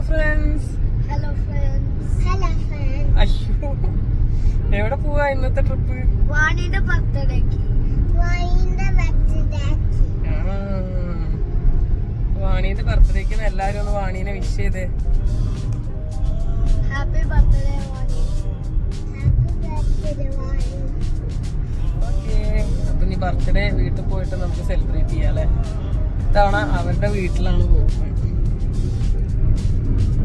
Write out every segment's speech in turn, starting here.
Friends. അയ്യോ, എവിടെ പോവാ ഇന്നത്തെ ട്രിപ്പ്? വാണിയുടെ ബർത്ത്ഡേക്ക്. വാണീന്റെ ബർത്ത്ഡേക്ക് എല്ലാരും ഒന്ന് വാണീനെ വിഷ് ചെയ്തേ. ഹാപ്പി ബർത്ത്ഡേ വാണി. ഓക്കേ, അപ്പൊ നീ ബർത്ത്ഡേ വീട്ടിൽ പോയിട്ട് നമുക്ക് സെലിബ്രേറ്റ് ചെയ്യാല്ലേ. ഇത്തവണ അവരുടെ വീട്ടിലാണ് പോകുന്നത്.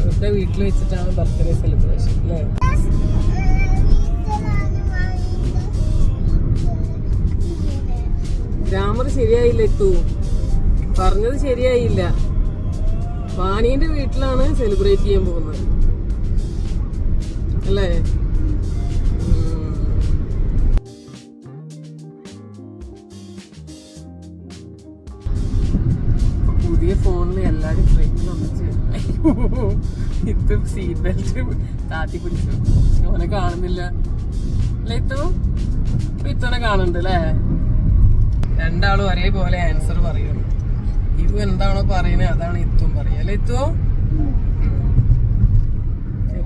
അവരുടെ വീട്ടിൽ വെച്ചിട്ടാണ് ബർത്ത്ഡേ സെലിബ്രേഷൻ അല്ലേ. ഗ്രാമർ ശരിയായില്ല, എത്തു പറഞ്ഞത് ശരിയായില്ല. വാണീന്റെ വീട്ടിലാണ് സെലിബ്രേറ്റ് ചെയ്യാൻ പോകുന്നത് അല്ലേ. പുതിയ ഫോണിൽ എല്ലാരും ഫ്രെയിമിൽ ഒന്നിച്ച് ഇത് സീറ്റ് ബെൽറ്റ് താത്തി പിടിച്ചു. ഓനെ കാണുന്നില്ല അല്ലേ ഇത്തോ? ഇത്തനെ കാണുന്നുണ്ട് അല്ലേ. രണ്ടാളും ഒരേപോലെ ആൻസർ പറയണം. ഇവ എന്താണോ പറയുന്നത് അതാണ് ഇത്തും പറയുക അല്ലേ ഇത്തോ?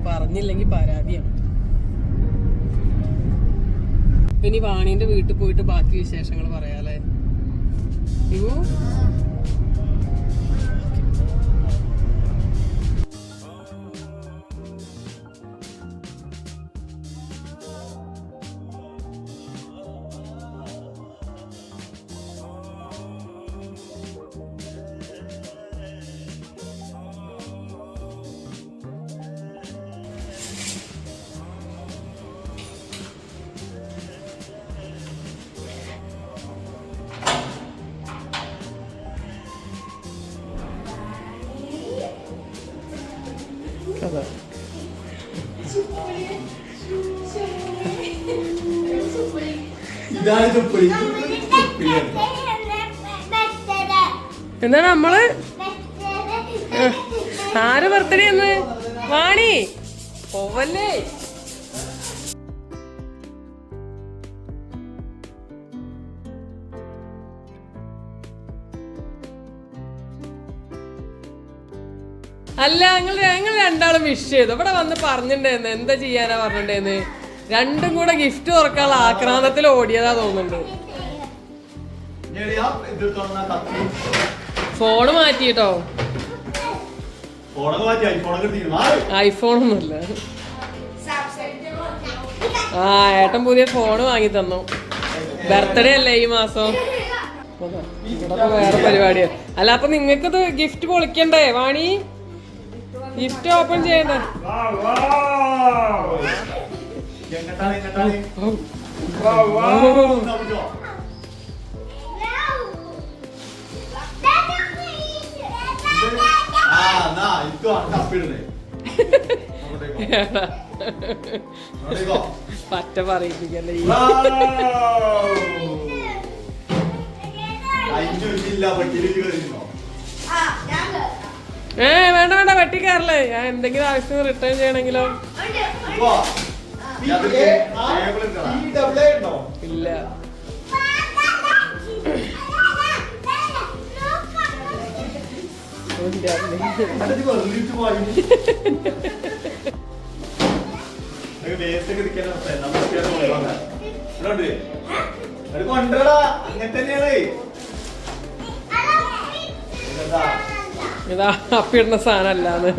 പറഞ്ഞില്ലെങ്കിൽ പരാതിയാണ്. ഇനി വാണീന്റെ വീട്ടിൽ പോയിട്ട് ബാക്കി വിശേഷങ്ങൾ പറയാല്ലേ. ഇവ എന്നാ നമ്മള് ആര് ബർത്ത്ഡേ എന്ന് വാണി പോവല്ലേ. അല്ല, ഞങ്ങൾ രണ്ടാളും വിഷ് ചെയ്തു. ഇവിടെ വന്ന് പറഞ്ഞിട്ടുണ്ടായിരുന്നു എന്താ ചെയ്യാനാ പറഞ്ഞിട്ടുണ്ടായിരുന്നു. രണ്ടും കൂടെ ഗിഫ്റ്റ് തുറക്കാനുള്ള ആക്രാന്തത്തിൽ ഓടിയതാ തോന്നുന്നുണ്ട്. ഫോണ് മാറ്റിട്ടോ. ഐഫോണൊന്നുമില്ല. ആ, ഏട്ടൻ പുതിയ ഫോണ് വാങ്ങി തന്നു. ബർത്ത്ഡേ അല്ലേ ഈ മാസം. ഇവിടെ വേറെ പരിപാടിയാ. അല്ല, അപ്പൊ നിങ്ങൾക്കത് ഗിഫ്റ്റ് പൊളിക്കണ്ടേ വാണി? ഗിഫ്റ്റ് ഓപ്പൺ ചെയ്യണ്ടേ? പറ്റ പറയിപ്പിക്കല്ലേ. വേണ്ട വേണ്ട, വെട്ടിക്കാറില്ലേ. ഞാൻ എന്തെങ്കിലും ആവശ്യത്തിന് റിട്ടേൺ ചെയ്യണമെങ്കിലോ? ഇല്ല. ഇതാ അപ്പിടുന്ന സാധനല്ലാന്ന്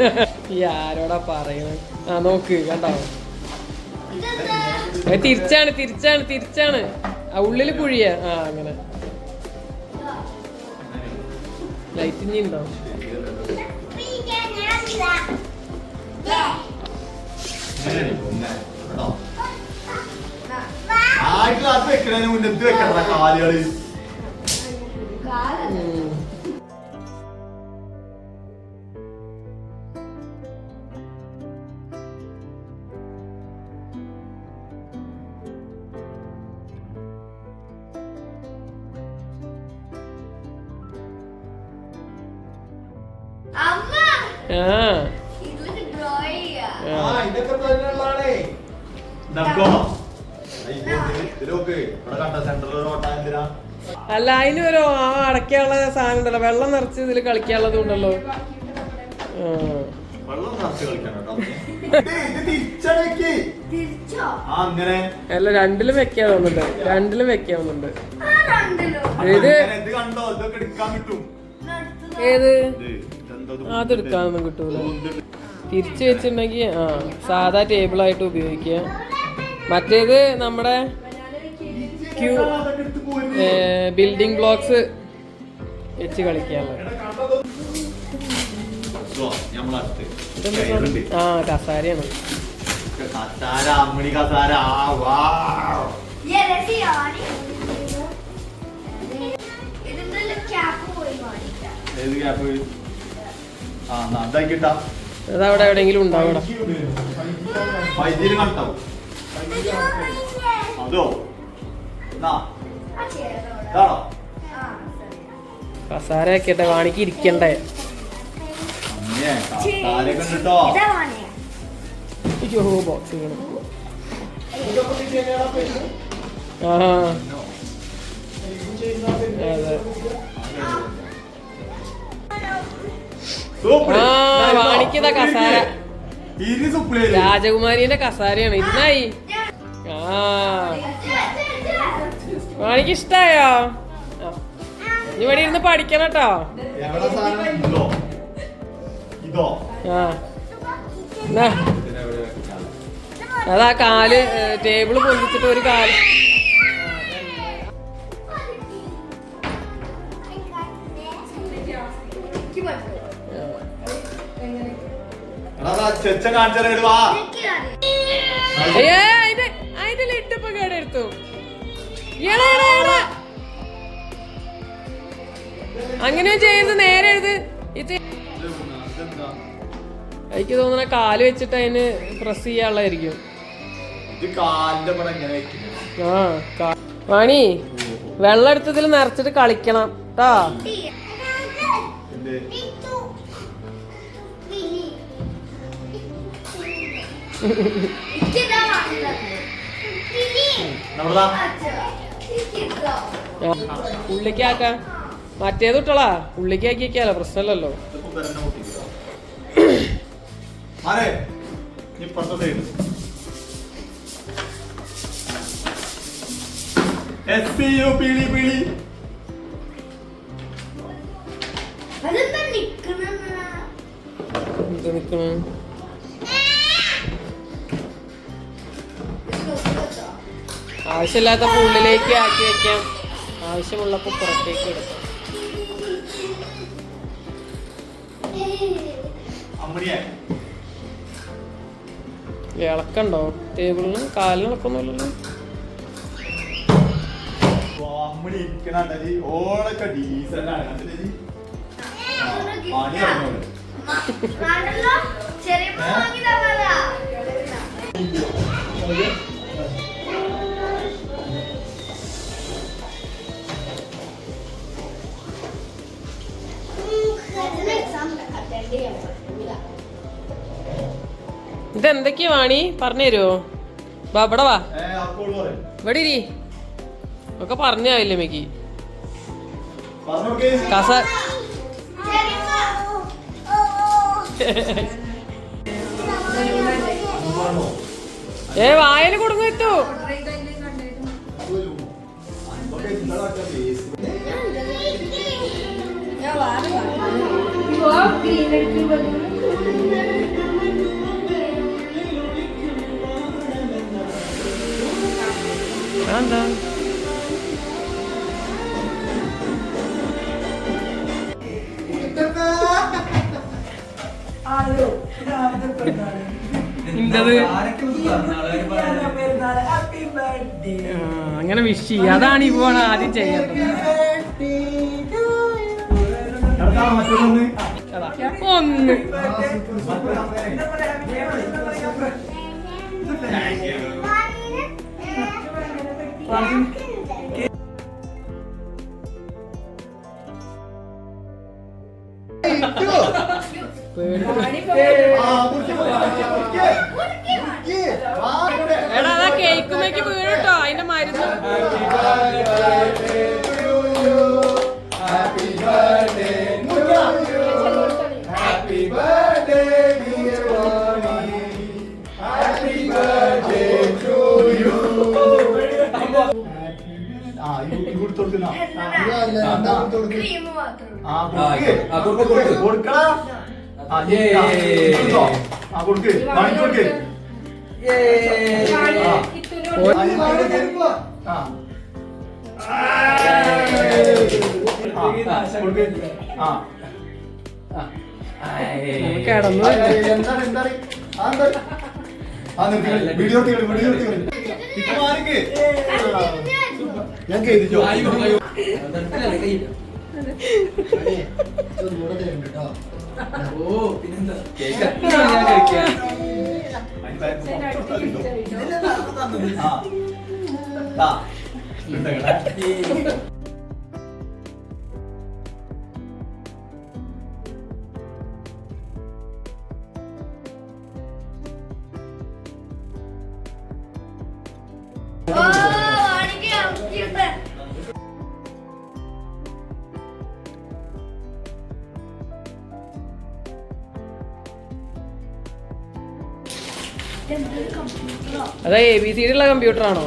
ഈ ആരോടാ പറയുന്നത്. ആ നോക്ക്, കണ്ടോ? തിരിച്ചാണ് തിരിച്ചാണ് തിരിച്ചാണ്. ഉള്ളില് കുഴിയ. ആ, അങ്ങനെ ലൈറ്റ് ഇനി ഉണ്ടോ? മുന്നത്ത് വെക്കണ കാലുകള്. അല്ല, അതിനൊരു അടയ്ക്കാനുള്ള സാധനം ഉണ്ടല്ലോ, വെള്ളം നിറച്ച് ഇതിൽ കളിക്കാനുള്ളതും ഉണ്ടല്ലോ. തിരിച്ചോ അങ്ങനെ അല്ല രണ്ടിലും വെക്കാൻ തോന്നുന്നുണ്ട് രണ്ടിലും വെക്കാൻ തോന്നുന്നുണ്ട് ആ രണ്ടിലോ ഇത് ഇത് കണ്ടോ ഇതൊക്കെ എടുക്കാൻ കിട്ടും ഏത് ഇതെന്തോ അതെടുക്കാനൊന്നും കിട്ടൂല തിരിച്ചു വെച്ചിട്ടുണ്ടെങ്കിൽ ആ സാധാ ടേബിളായിട്ട് ഉപയോഗിക്കുക മറ്റേത് നമ്മുടെ ബിൽഡിംഗ് ബ്ലോക്സ് വെച്ച് കളിക്കാനുള്ള ആ കസാരയാണ് കസാര അമ്മണി കസാര ഇതിന്റെ ക്യാപ്പ് പോയി വാങ്ങിക്കാം ഏത് ക്യാപ്പ് ആ അതാക്കിട്ടാ അതവിടെ എവിടെയെങ്കിലും ഉണ്ടാവണം വൈദ്യുതി കണ്ടാവും അതോ ആ ചേട്ടനോട് ഇതാണോ ആ ശരി കസാര ആക്കിട്ടെ വാണിക്ക് ഇരിക്കണ്ടേ അമ്മേ കസാര കണ്ടിട്ടോ ഇതാ വാങ്ങിയ അയ്യോ ബോക്സ് ആ അതെ സൂപ്പർ ആ വാണിക്കിതാ കസാര ഇരി സൂപ്പർ രാജകുമാരിന്റെ കസാരയാണ് ഇരുന്നായി ആ വാണിക്ക് ഇഷ്ടായോ ഇനി ഇവിടെ ഇരുന്ന് പഠിക്കണം കേട്ടോ എവിടെ സാധനം ഇതോ ഇതോ ആ എന്നാ, അതാ കാല് ടേബിള് പൊന്തിച്ചിട്ട് ഒരു കാല് എടാ ചെച്ച കാണിച്ചു വാ അയ്യേ അതിന്റെ ലിട്ടിപ്പൊ കേടെടുത്തു അങ്ങനെ ചെയ്യുന്നത് നേരെ എഴുത് ഇത് എനിക്ക് തോന്നുന്ന കാല് വെച്ചിട്ട് അതിന് പ്രസ് ചെയ്യാനുള്ളതായിരിക്കും ഇത് കാലിന്റെ പടം എങ്ങനെ വെക്കുന്നത് ആ വാണി വെള്ളം എടുത്തതിൽ നിറച്ചിട്ട് കളിക്കണം ട്ടാ എന്ത് നമ്മളതാ ഉള്ളിക്കാക്ക മറ്റേത് ഇട്ടളാ ഉള്ളിക്കാക്കി വെക്കാലോ പ്രശ്നമല്ലല്ലോ ഇതിപ്പോ പെരന്നെ പൊട്ടിക്കുക ആരെ നീ പുറത്തെ സൈഡ് SCU പിളി പിളി അതെന്താ നിക്കുന്ന എന്താ നിക്കണ ആവശ്യമില്ലാത്തപ്പോ ഉള്ളിലേക്ക് ആക്കി വെക്കാം ആവശ്യമുള്ളപ്പോ പുറത്തേക്ക് എടുക്കാം അമ്മണിയെ ഇളക്കണ്ടോ ടേബിളിന് കാലിന് ഇളക്കൊന്നുമില്ലല്ലോ അമ്മണി ഇരിക്കണി ഓളൊക്കെ ഡീസന്റ് ആണ് കണ്ടില്ലേ പണി അറിഞ്ഞോളൂ ചെറിയ വാങ്ങിയതാ ഇതെന്തൊക്കെയാ വാണി പറഞ്ഞു തരുമോ ബാ ഇവിടെ വാ അപ്പോൾ പറയും ഇവിടെ ഇരി ഒക്കെ പറഞ്ഞാവില്ലേ മേക്ക് പറഞ്ഞോക്കേ കസ വായല് കൊടുങ്ങു എത്തു എന്താ അങ്ങനെ വിഷ് ചെയ്യ അതാണ് ഇപ്പോ ആദ്യം ചെയ്യേണ്ടത് ഒന്ന് എടാ അതാ കേക്കുമേക്ക് വീഴട്ടോ അതിന്റെ മരുന്ന് Happy birthday ക്രീം മാത്രം. ആ കൊടുക്ക് കൊടുക്കടാ ആ കൊടുക്കോ ആ കൊടുക്ക് വാങ്ങി കൊടുക്ക് കിടന്നു വീഡിയോ ഞാൻ കേട്ടോ ഓ, വാണിക്ക് അമ്മച്ചിയുണ്ട്. ഇതെന്തൊരു കമ്പ്യൂട്ടറോ? അതാ ABC ഉള്ള കമ്പ്യൂട്ടർ ആണോ?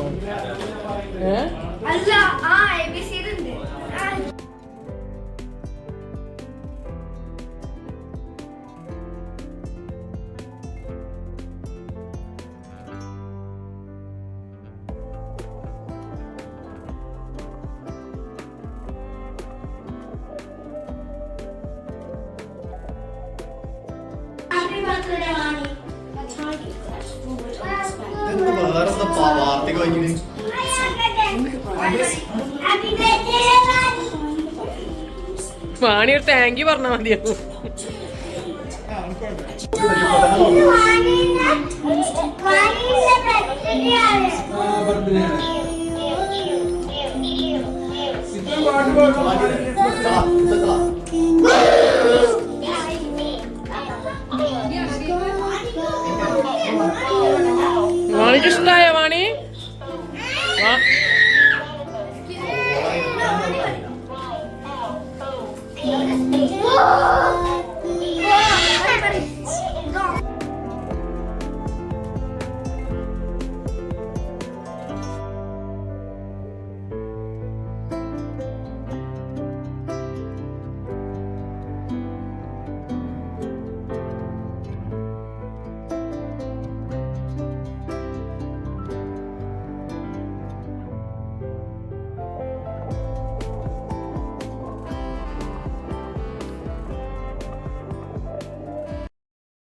അല്ല, ആ ABC ഉണ്ട്. ആ, happy birthday, വാണി. വേറെന്താ വാർത്തകൾ വാങ്ങിയത് Happy birthday, വാണി. വാണി ഒരു താങ്ക് യു പറഞ്ഞാൽ മതിയോ? വാണിക്ക് ഇഷ്ടമായ